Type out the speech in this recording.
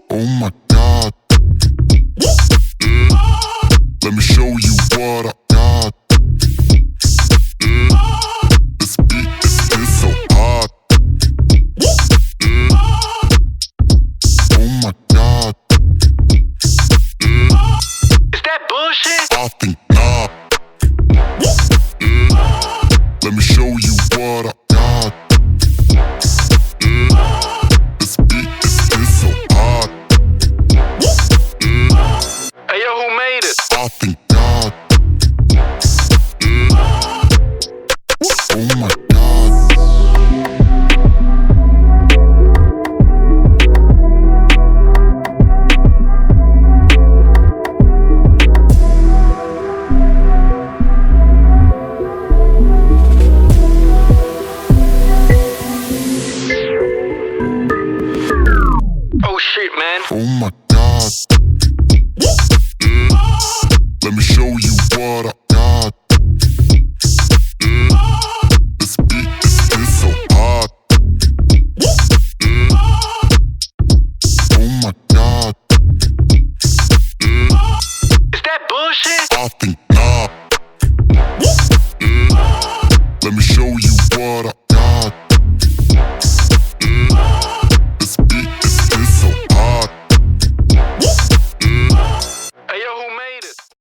Oh my God. Let me show you what I got. This beat is so hot. Oh my God. Is that bullshit? I think not. Let me show you what I got. This beat is so hot. Hey yo, who made it? I think God. Oh my God. Oh shit, man. Oh my God. Let me show you what I got. This beat is so hot. Oh my God. Is that bullshit? I think